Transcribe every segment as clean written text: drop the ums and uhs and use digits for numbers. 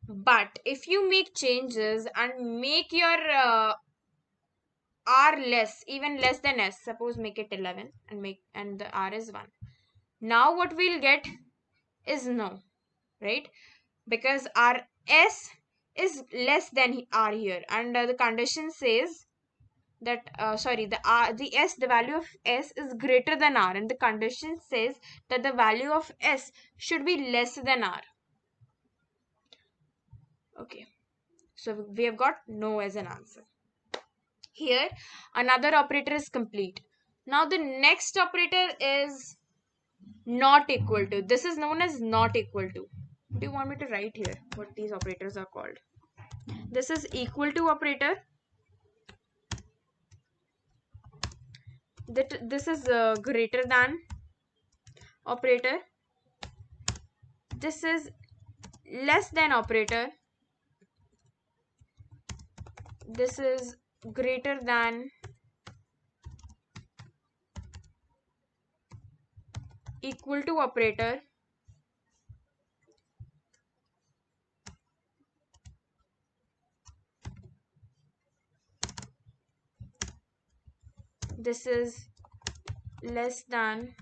But if you make changes and make your r less, even less than s, suppose make it 11 and the r is 1, now what we'll get is no, right? Because our s is less than r here, and the condition says that sorry, the value of s is greater than r, and the condition says that the value of s should be less than r. Okay, so we have got no as an answer. Here another operator is complete. Now the next operator is not equal to. This is known as not equal to. Do you want me to write here what these operators are called? This is equal to operator. This is greater than operator. This is less than operator. This is greater than, equal to operator. This is less than,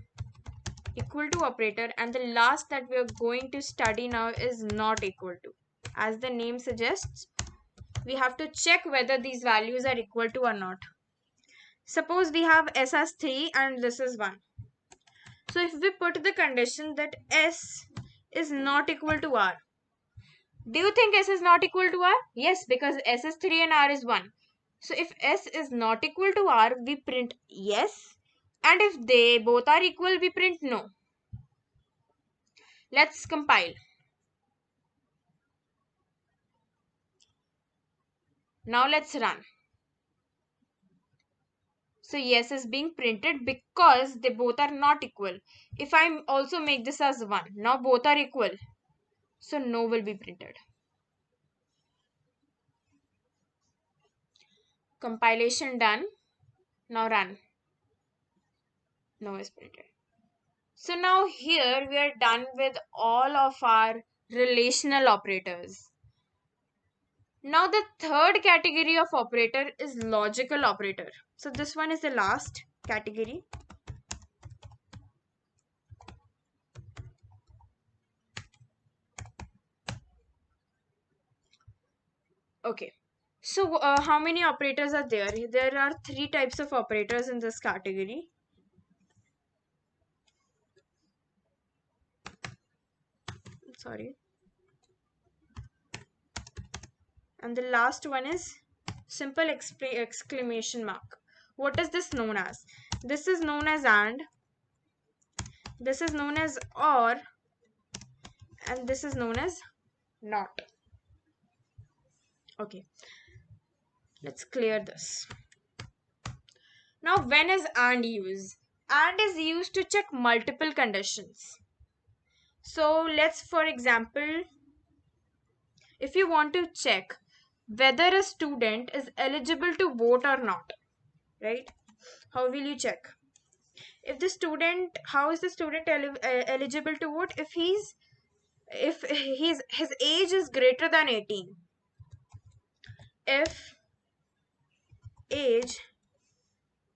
equal to operator, and the last that we are going to study now is not equal to. As the name suggests, we have to check whether these values are equal to or not. Suppose we have s as 3 and this is 1. So if we put the condition that s is not equal to r, do you think s is not equal to r? Yes, because s is 3 and r is 1. So if s is not equal to r, we print yes, and if they both are equal, we print no. Let's compile. Now let's run. So yes is being printed because they both are not equal. If I also make this as 1, now both are equal. So no will be printed. Compilation done. Now run. No is printed. So now here we are done with all of our relational operators. Now the third category of operator is logical operator. So this one is the last category. Okay. So how many operators are there? There are 3 types of operators in this category. Sorry. And the last one is simple exclamation mark. What is this known as? This is known as and, this is known as or, and this is known as not. Okay, let's clear this. Now when is and used? And is used to check multiple conditions. So let's, for example, if you want to check whether a student is eligible to vote or not, right? How will you check? If the student, how is the student eligible to vote? If his age is greater than 18. If age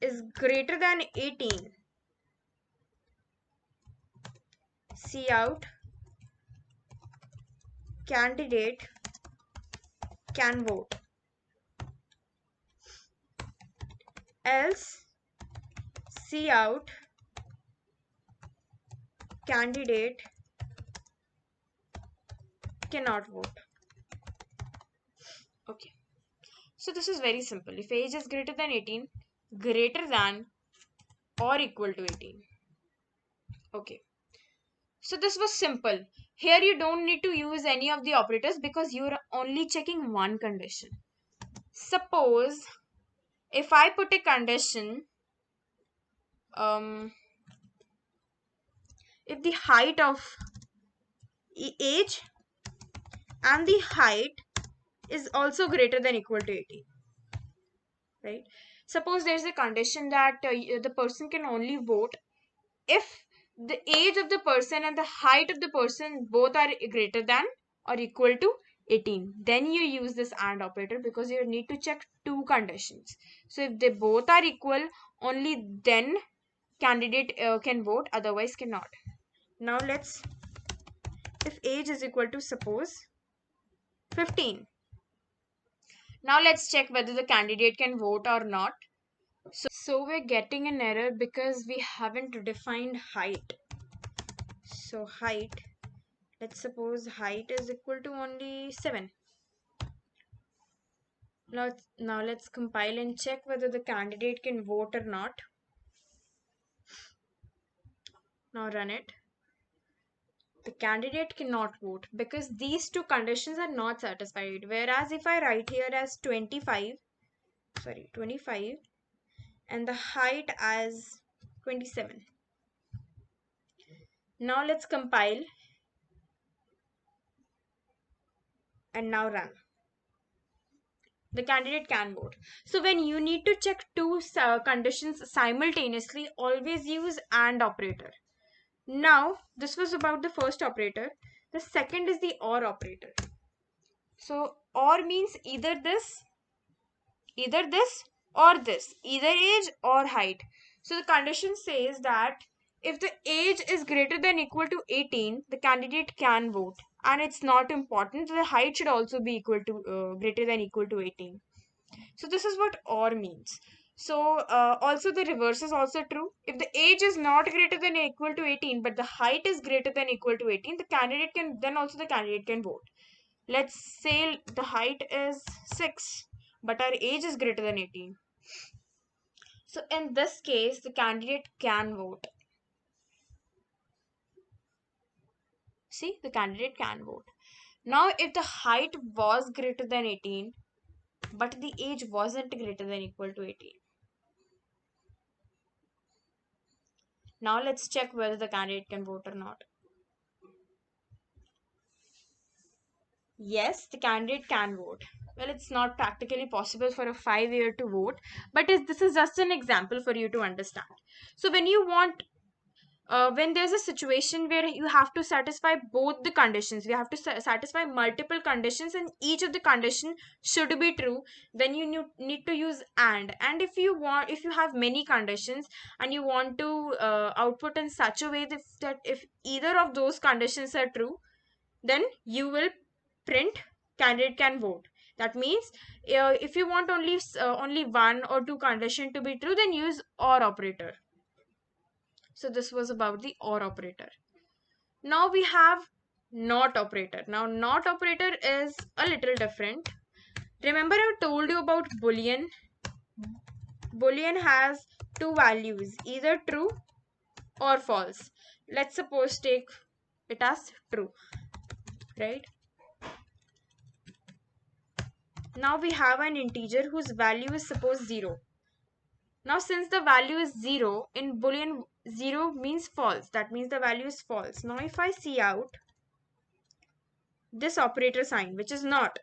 is greater than 18, see out, candidate can vote. Else, see out, candidate cannot vote. Okay, so this is very simple. If age is greater than 18, greater than or equal to 18. Okay, so this was simple. Here you don't need to use any of the operators because you're only checking one condition. Suppose if I put a condition, if the height of age and the height is also greater than equal to 18, right? Suppose there's a condition that the person can only vote if the age of the person and the height of the person both are greater than or equal to 18. Then you use this AND operator because you need to check two conditions. So if they both are equal, only then candidate can vote, otherwise cannot. Now if age is equal to, suppose, 15. Now let's check whether the candidate can vote or not. So we're getting an error because we haven't defined height. So height, let's suppose height is equal to only 7. Now let's compile and check whether the candidate can vote or not. Now run it. The candidate cannot vote because these two conditions are not satisfied. Whereas if I write here as 25 and the height as 27. Now let's compile and now run. The candidate can vote. So when you need to check two conditions simultaneously, always use AND operator. Now this was about the first operator. The second is the OR operator. So OR means either this or this, either age or height. So the condition says that if the age is greater than equal to 18, the candidate can vote, and it's not important, the height should also be equal to greater than equal to 18. So this is what OR means. So also the reverse is also true. If the age is not greater than equal to 18 but the height is greater than equal to 18, the candidate can vote. Let's say the height is 6 but our age is greater than 18. So in this case, the candidate can vote. See, the candidate can vote. Now, if the height was greater than 18, but the age wasn't greater than equal to 18. Now, let's check whether the candidate can vote or not. Yes, the candidate can vote. Well, it's not practically possible for a 5-year to vote, but this is just an example for you to understand. So, when there's a situation where you have to satisfy both the conditions, we have to satisfy multiple conditions and each of the condition should be true, then you need to use and if you have many conditions and you want to output in such a way that if either of those conditions are true, then you will print candidate can vote. That means if you want only one or two condition to be true, then use OR operator. So this was about the OR operator. Now we have NOT operator. Now NOT operator is a little different. Remember I told you about Boolean. Boolean has two values, either true or false. Let's suppose take it as true, right? Now we have an integer whose value is suppose 0. Now since the value is 0, in Boolean 0 means false. That means the value is false. Now if I see out this operator sign, which is not,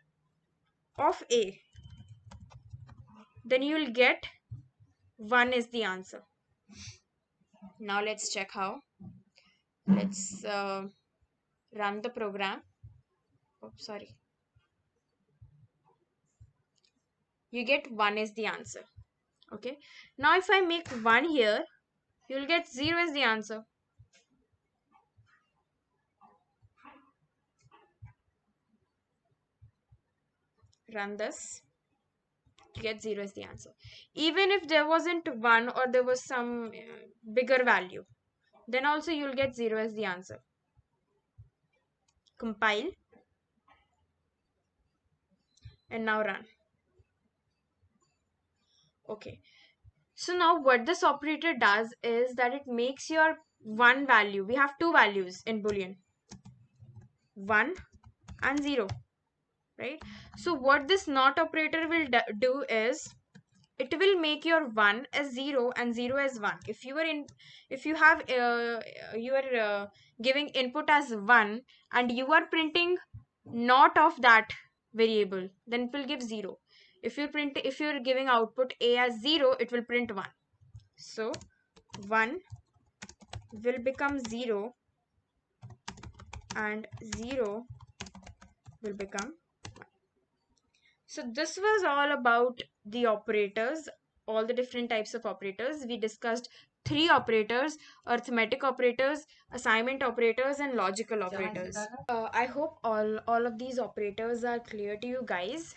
of A, then you will get 1 is the answer. Now let's check how. Let's run the program. Oh, sorry. You get 1 is the answer. Okay. Now if I make 1 here, you will get 0 as the answer. Run this. You get 0 as the answer. Even if there wasn't 1 or there was some bigger value, then also you will get 0 as the answer. Compile. And now run. Okay. So now what this operator does is that it makes your one value. We have two values in Boolean. 1 and 0. Right? So what this NOT operator will do is it will make your 1 as 0 and 0 as 1. If you are giving input as 1 and you are printing not of that variable, then it will give 0. If you're giving output A as 0, it will print 1. So 1 will become 0 and 0 will become So this was all about the operators, all the different types of operators. We discussed three operators: arithmetic operators, assignment operators, and logical operators. I hope all of these operators are clear to you guys.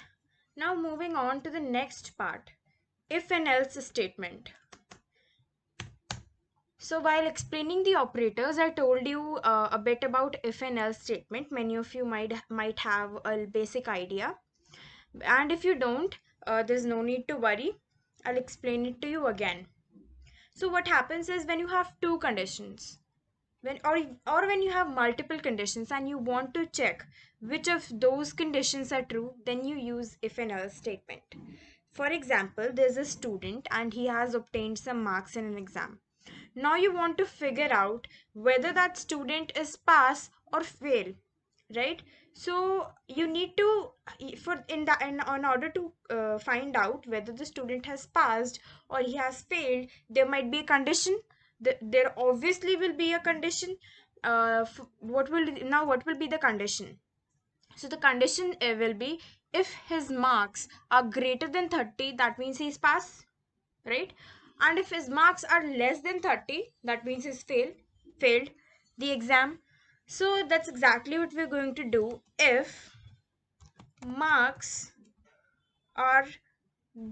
Now moving on to the next part, if and else statement. So while explaining the operators, I told you a bit about if and else statement. Many of you might have a basic idea, and if you don't, there's no need to worry. I'll explain it to you again. So what happens is when you have two conditions, when you have multiple conditions and you want to check which of those conditions are true, then you use if and else statement. For example, there's a student and he has obtained some marks in an exam. Now you want to figure out whether that student is pass or fail, right? So you need to, in order to find out whether the student has passed or he has failed, there might be a condition. There obviously will be a condition. What will be the condition? So the condition will be, if his marks are greater than 30, that means he's pass, right? And if his marks are less than 30, that means he's failed the exam. So that's exactly what we're going to do. If marks are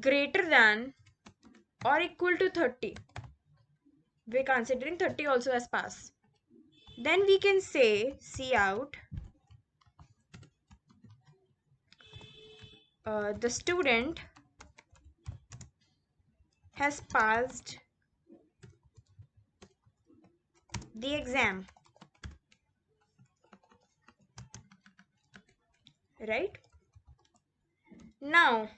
greater than or equal to 30, we're considering 30 also as pass, then we can say Cout the student has passed the exam, right? Now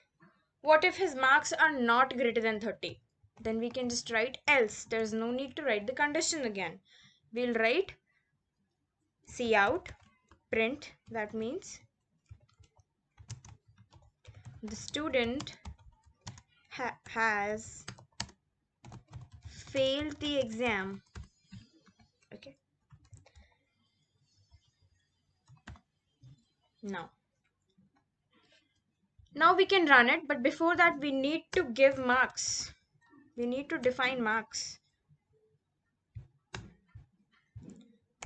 what if his marks are not greater than 30? Then we can just write else. There's no need to write the condition again. We'll write Cout print, that means the student has failed the exam. Okay. Now we can run it, but before that we need to give marks. We need to define marks.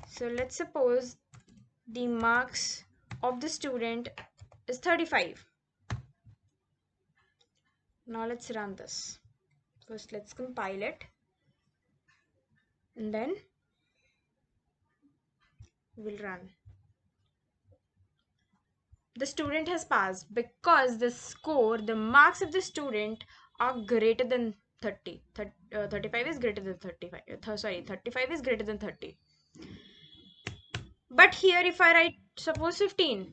So let's suppose the marks of the student is 35. Now let's run this. First let's compile it, and then we'll run. The student has passed because the marks of the student are greater than 30. 35 is greater than 35. 35 is greater than 30. But here if I write suppose 15,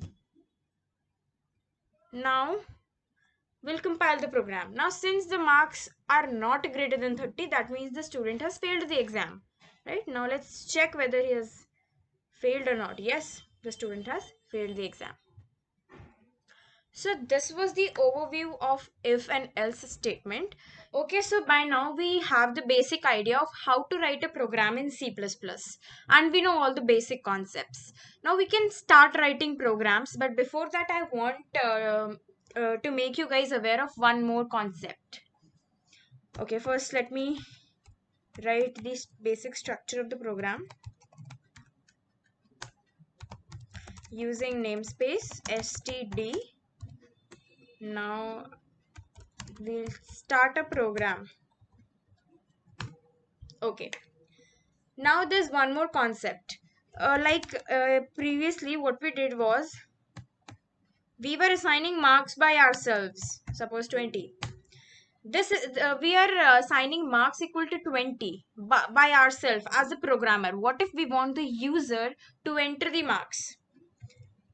now we'll compile the program. Now since the marks are not greater than 30, that means the student has failed the exam, right? Now let's check whether he has failed or not. Yes, the student has failed the exam. So this was the overview of if and else statement. Okay, so by now we have the basic idea of how to write a program in C++, and we know all the basic concepts. Now we can start writing programs, but before that I want to make you guys aware of one more concept. Okay, first let me write this basic structure of the program using namespace std. Now we'll start a program. Okay, now there's one more concept. Previously what we did was we were assigning marks by ourselves, suppose 20. This is we are assigning marks equal to 20 by ourselves as a programmer. What if we want the user to enter the marks,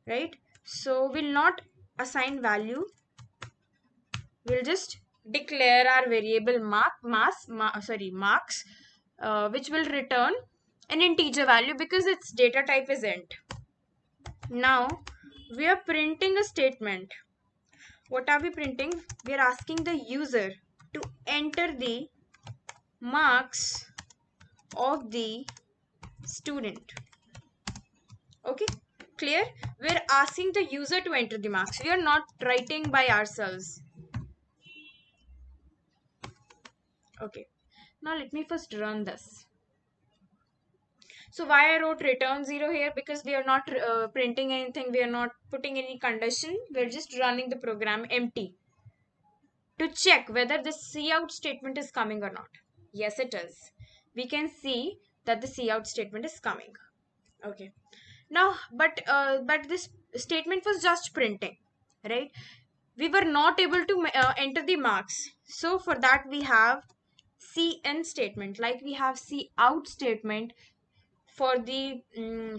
right? So we'll not assign value, we'll just declare our variable marks, which will return an integer value because its data type is int. Now we are printing a statement. What are we printing? We are asking the user to enter the marks of the student. Okay, Clear? We're asking the user to enter the marks. We are not writing by ourselves. Okay. Now let me first run this. So why I wrote return 0 here? Because we are not printing anything. We are not putting any condition. We're just running the program empty to check whether this cout statement is coming or not. Yes, it is. We can see that the cout statement is coming. Okay. Now, but this statement was just printing, right? We were not able to enter the marks. So for that we have cin statement, like we have cout statement for the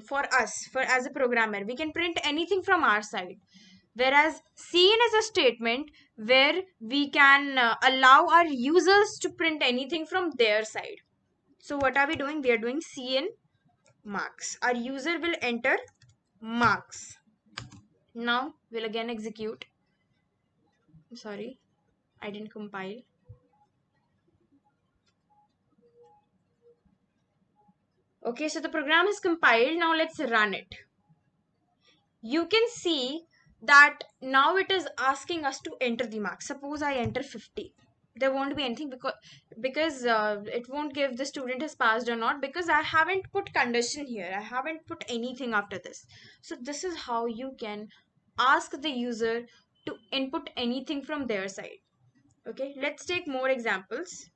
for us, for as a programmer. We can print anything from our side. Whereas cin is a statement where we can allow our users to print anything from their side. So what are we doing? We are doing cin marks. Our user will enter marks. Now we'll again execute. Sorry, I didn't compile. Okay, so the program is compiled. Now let's run it. You can see that now it is asking us to enter the marks. Suppose I enter 50. There won't be anything because it won't give the student has passed or not, because I haven't put condition here. I haven't put anything after this. So this is how you can ask the user to input anything from their side. Okay, let's take more examples.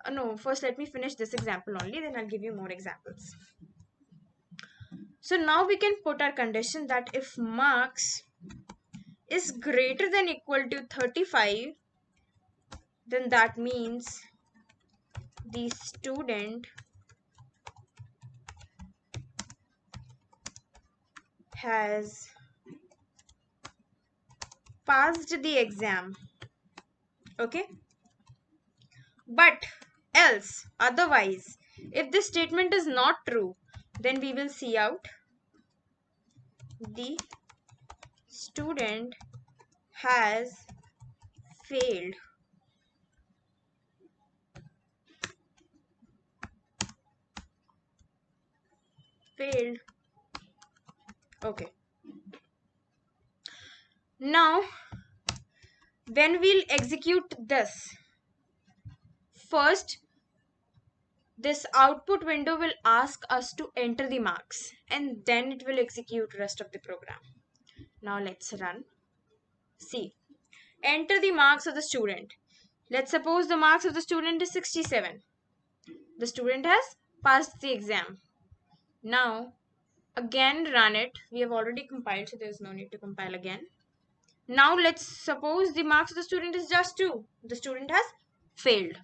No, first let me finish this example only, then I'll give you more examples. So now we can put our condition that if marks is greater than equal to 35, then that means the student has passed the exam. Okay, but else, otherwise, if this statement is not true, then we will see out the student has failed. Failed. Okay. Now, when we'll execute this, first, this output window will ask us to enter the marks, and then it will execute rest of the program. Now let's run. See, enter the marks of the student. Let's suppose the marks of the student is 67. The student has passed the exam. Now, again run it. We have already compiled, so there's no need to compile again. Now let's suppose the marks of the student is just 2. The student has failed.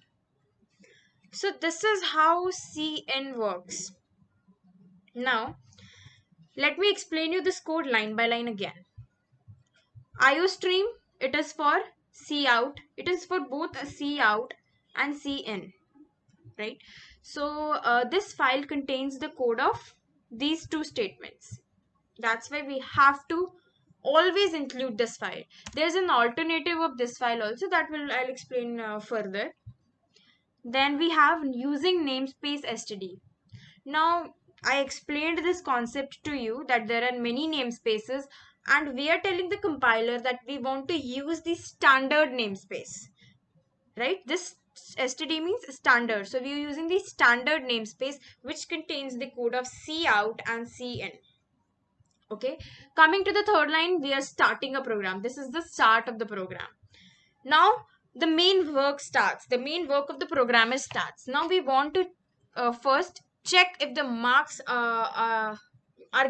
So this is how CN works. Now, let me explain you this code line by line again. IOStream, it is for cout. It is for both cout and cin, right? So this file contains the code of these two statements. That's why we have to always include this file. There's an alternative of this file also that I'll explain further. Then we have using namespace std. Now I explained this concept to you that there are many namespaces, and we are telling the compiler that we want to use the standard namespace, right? This std means standard, so we are using the standard namespace which contains the code of cout and cin. Okay, coming to the third line, we are starting a program. This is the start of the program. Now the main work starts. The main work of the programmer starts. Now we want to first check if the marks are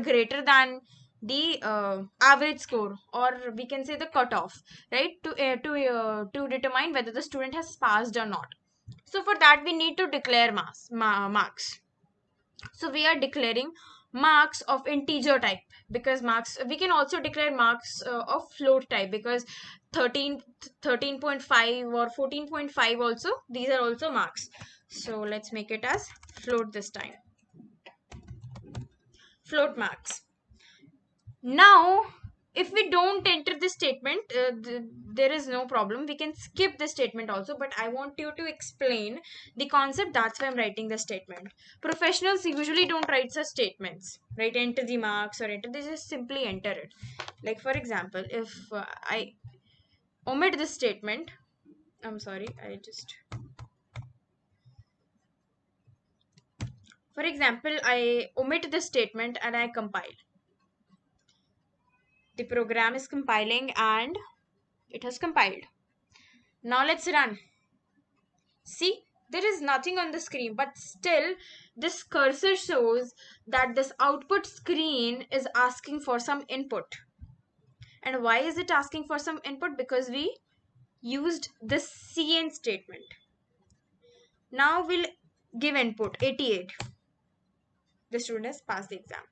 greater than the average score, or we can say the cutoff, right? To determine whether the student has passed or not. So for that we need to declare marks. So we are declaring marks of integer type, because marks, we can also declare marks of float type, because 13.5 or 14.5 also, these are also marks. So let's make it as float this time. Float marks. Now if we don't enter this statement, there is no problem. We can skip the statement also, but I want you to explain the concept. That's why I'm writing the statement. Professionals usually don't write such statements, right? Enter the marks or enter, they just simply enter it. Like for example, if I omit this statement, I'm sorry, for example, I omit this statement and I compile. The program is compiling and it has compiled. Now let's run. See, there is nothing on the screen, but still this cursor shows that this output screen is asking for some input. And why is it asking for some input? Because we used this cn statement. Now we'll give input 88. The student has passed the exam.